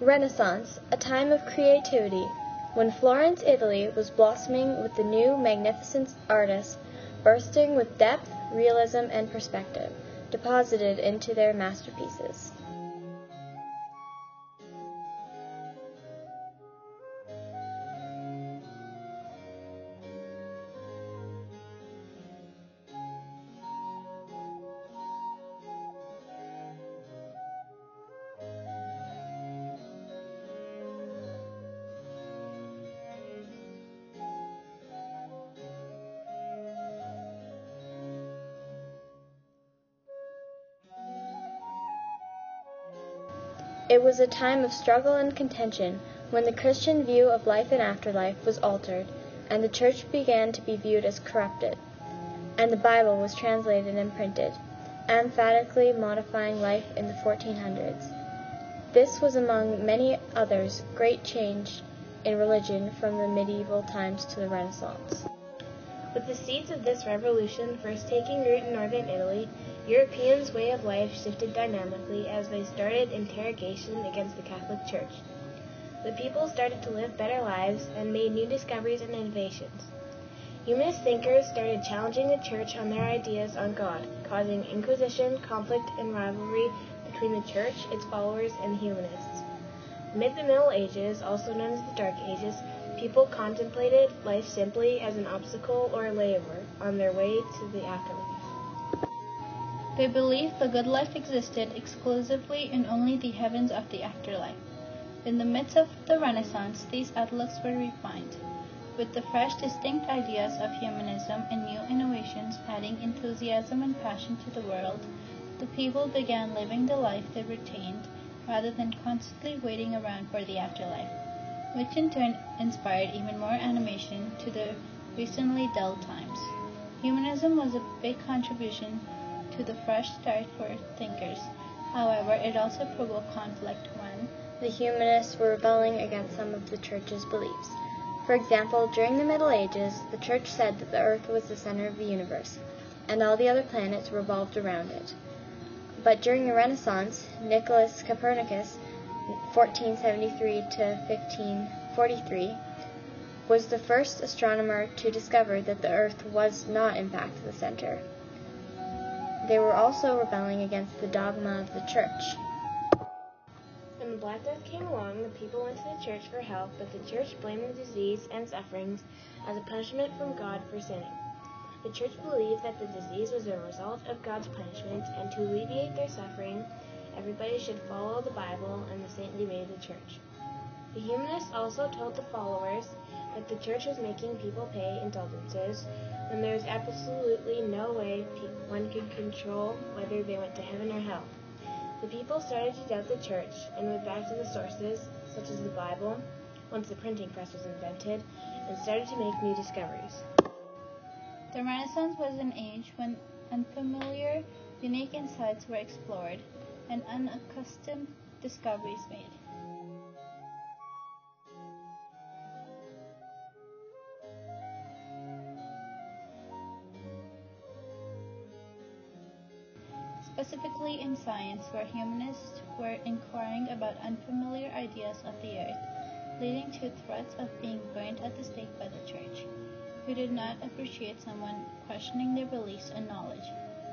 Renaissance, a time of creativity, when Florence, Italy was blossoming with the new magnificent artists, bursting with depth, realism, and perspective, deposited into their masterpieces. It was a time of struggle and contention, when the Christian view of life and afterlife was altered, and the Church began to be viewed as corrupted, and the Bible was translated and printed, emphatically modifying life in the 1400s. This was, among many others, great change in religion from the medieval times to the Renaissance. With the seeds of this revolution first taking root in northern Italy, Europeans' way of life shifted dynamically as they started interrogation against the Catholic Church. The people started to live better lives and made new discoveries and innovations. Humanist thinkers started challenging the Church on their ideas on God, causing inquisition, conflict, and rivalry between the Church, its followers, and the humanists. Amid the Middle Ages, also known as the Dark Ages, people contemplated life simply as an obstacle or a layover on their way to the afterlife. They believed the good life existed exclusively in only the heavens of the afterlife. In the midst of the Renaissance, these outlooks were refined, with the fresh, distinct ideas of humanism and new innovations adding enthusiasm and passion to the world. The people began living the life they retained, rather than constantly waiting around for the afterlife, which in turn inspired even more animation to the recently dull times. Humanism was a big contribution to the fresh start for thinkers. However, it also provoked conflict when the humanists were rebelling against some of the Church's beliefs. For example, during the Middle Ages, the Church said that the Earth was the center of the universe, and all the other planets revolved around it. But during the Renaissance, Nicholas Copernicus, 1473 to 1543, was the first astronomer to discover that the Earth was not in fact the center. They were also rebelling against the dogma of the Church. When the Black Death came along, the people went to the Church for help, but the Church blamed the disease and sufferings as a punishment from God for sinning. The Church believed that the disease was a result of God's punishment, and to alleviate their suffering, everybody should follow the Bible and the saintly way of the Church. The humanists also told the followers that the Church was making people pay indulgences, when there was absolutely no way one could control whether they went to heaven or hell. The people started to doubt the Church and went back to the sources, such as the Bible, once the printing press was invented, and started to make new discoveries. the Renaissance was an age when unfamiliar, unique insights were explored and unaccustomed discoveries made. Specifically in science, where humanists were inquiring about unfamiliar ideas of the earth, leading to threats of being burned at the stake by the Church, who did not appreciate someone questioning their beliefs and knowledge,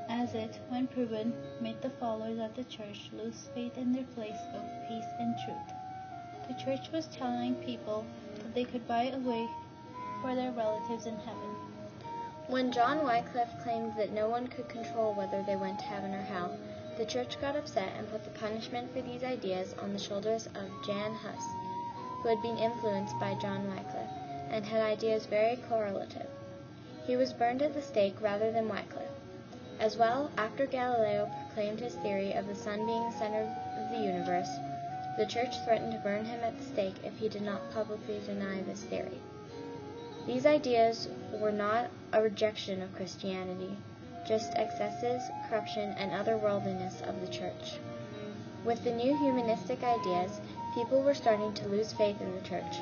as it, when proven, made the followers of the Church lose faith in their place of peace and truth. The Church was telling people that they could buy a way for their relatives in heaven. When John Wycliffe claimed that no one could control whether they went to heaven or hell, the Church got upset and put the punishment for these ideas on the shoulders of Jan Hus, who had been influenced by John Wycliffe and had ideas very correlative. He was burned at the stake rather than Wycliffe. As well, after Galileo proclaimed his theory of the sun being the center of the universe, the Church threatened to burn him at the stake if he did not publicly deny this theory. These ideas were not a rejection of Christianity, just excesses, corruption, and otherworldliness of the Church. With the new humanistic ideas, people were starting to lose faith in the Church.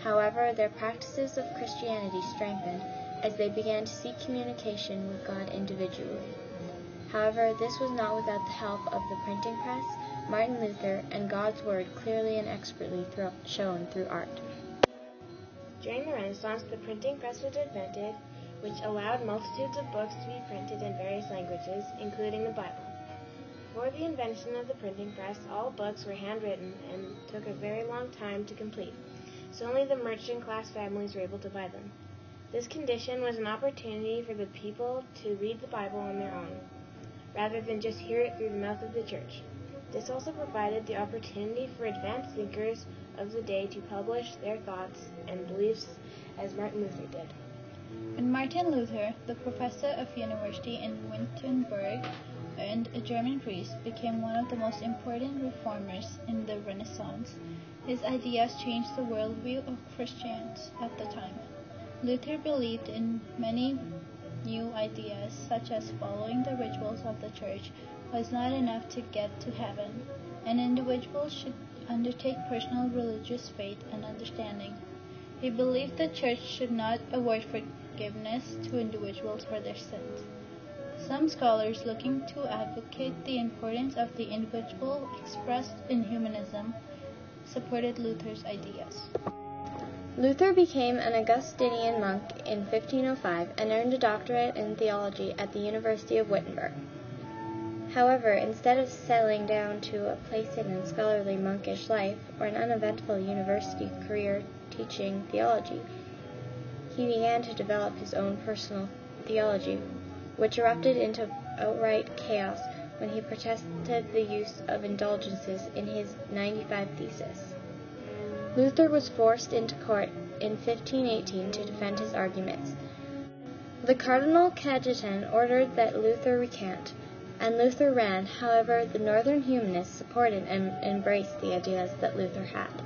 However, their practices of Christianity strengthened as they began to seek communication with God individually. However, this was not without the help of the printing press, Martin Luther, and God's Word clearly and expertly shown through art. During the Renaissance, the printing press was invented, which allowed multitudes of books to be printed in various languages, including the Bible. Before the invention of the printing press, all books were handwritten and took a very long time to complete, so only the merchant-class families were able to buy them. This condition was an opportunity for the people to read the Bible on their own, rather than just hear it through the mouth of the church. This also provided the opportunity for advanced thinkers of the day to publish their thoughts and beliefs as Martin Luther did. When Martin Luther, the professor of university in Wittenberg and a German priest, became one of the most important reformers in the Renaissance, his ideas changed the worldview of Christians at the time. Luther believed in many new ideas, such as following the rituals of the church was not enough to get to heaven, and individuals should undertake personal religious faith and understanding. He believed the church should not award forgiveness to individuals for their sins. Some scholars looking to advocate the importance of the individual expressed in humanism supported Luther's ideas. Luther became an Augustinian monk in 1505 and earned a doctorate in theology at the University of Wittenberg. However, instead of settling down to a place-hidden scholarly monkish life or an uneventful university career teaching theology, he began to develop his own personal theology, which erupted into outright chaos when he protested the use of indulgences in his 95 Thesis. Luther was forced into court in 1518 to defend his arguments. The Cardinal Cajetan ordered that Luther recant, and Luther ran. However, the northern humanists supported and embraced the ideas that Luther had.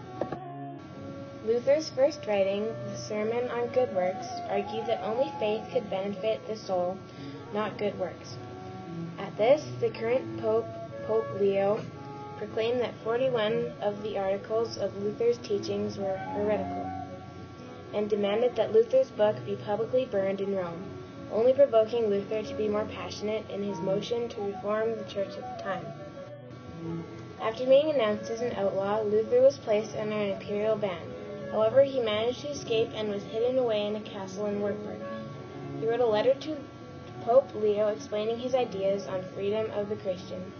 Luther's first writing, the Sermon on Good Works, argued that only faith could benefit the soul, not good works. At this, the current Pope Leo, proclaimed that 41 of the articles of Luther's teachings were heretical, and demanded that Luther's book be publicly burned in Rome, only provoking Luther to be more passionate in his motion to reform the church at the time. After being announced as an outlaw, Luther was placed under an imperial ban. However, he managed to escape and was hidden away in a castle in Wertycw. He wrote a letter to Pope Leo explaining his ideas on freedom of the Christian,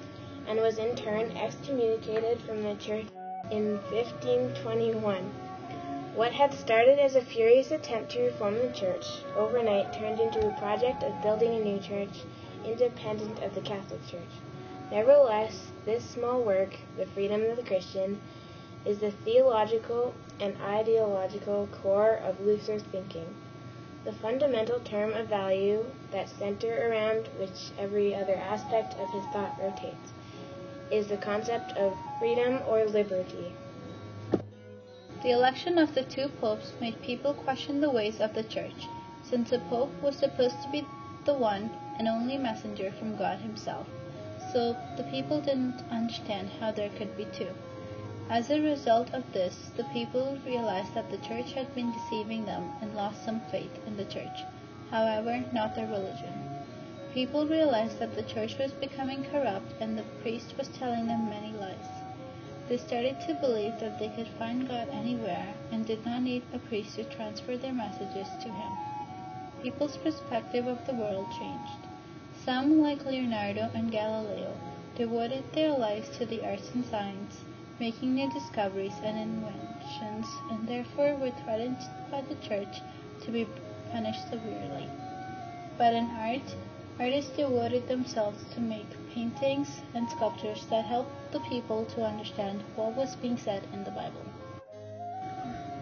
and was in turn excommunicated from the church in 1521. What had started as a furious attempt to reform the church, overnight turned into a project of building a new church, independent of the Catholic Church. Nevertheless, this small work, the freedom of the Christian, is the theological and ideological core of Luther's thinking, the fundamental term of value that center around which every other aspect of his thought rotates, is the concept of freedom or liberty. The election of the two popes made people question the ways of the church, since the pope was supposed to be the one and only messenger from God himself, so the people didn't understand how there could be two. As a result of this, the people realized that the church had been deceiving them and lost some faith in the church, however, not their religion. People realized that the church was becoming corrupt and the priest was telling them many lies. They started to believe that they could find God anywhere and did not need a priest to transfer their messages to him. People's perspective of the world changed. Some, like Leonardo and Galileo, devoted their lives to the arts and science, making new discoveries and inventions, and therefore were threatened by the church to be punished severely. But in art, artists devoted themselves to make paintings and sculptures that helped the people to understand what was being said in the Bible.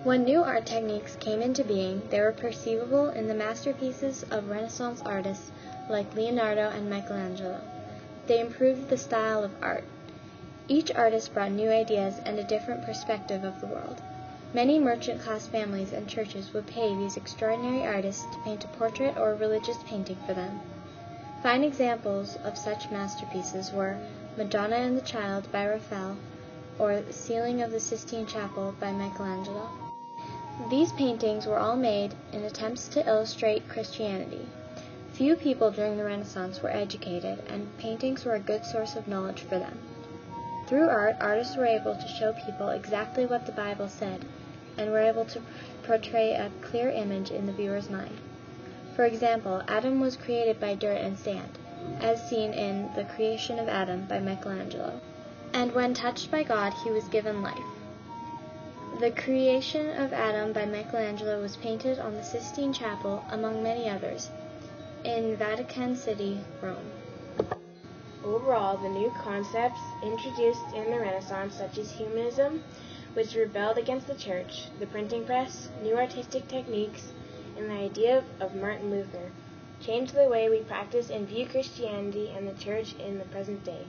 When new art techniques came into being, they were perceivable in the masterpieces of Renaissance artists like Leonardo and Michelangelo. They improved the style of art. Each artist brought new ideas and a different perspective of the world. Many merchant-class families and churches would pay these extraordinary artists to paint a portrait or a religious painting for them. Fine examples of such masterpieces were Madonna and the Child by Raphael, or The Ceiling of the Sistine Chapel by Michelangelo. These paintings were all made in attempts to illustrate Christianity. Few people during the Renaissance were educated, and paintings were a good source of knowledge for them. Through art, artists were able to show people exactly what the Bible said, and were able to portray a clear image in the viewer's mind. For example, Adam was created by dirt and sand, as seen in The Creation of Adam by Michelangelo. And when touched by God, he was given life. The Creation of Adam by Michelangelo was painted on the Sistine Chapel, among many others, in Vatican City, Rome. Overall, the new concepts introduced in the Renaissance, such as humanism, which rebelled against the church, the printing press, new artistic techniques, and the idea of Martin Luther, changed the way we practice and view Christianity and the church in the present day.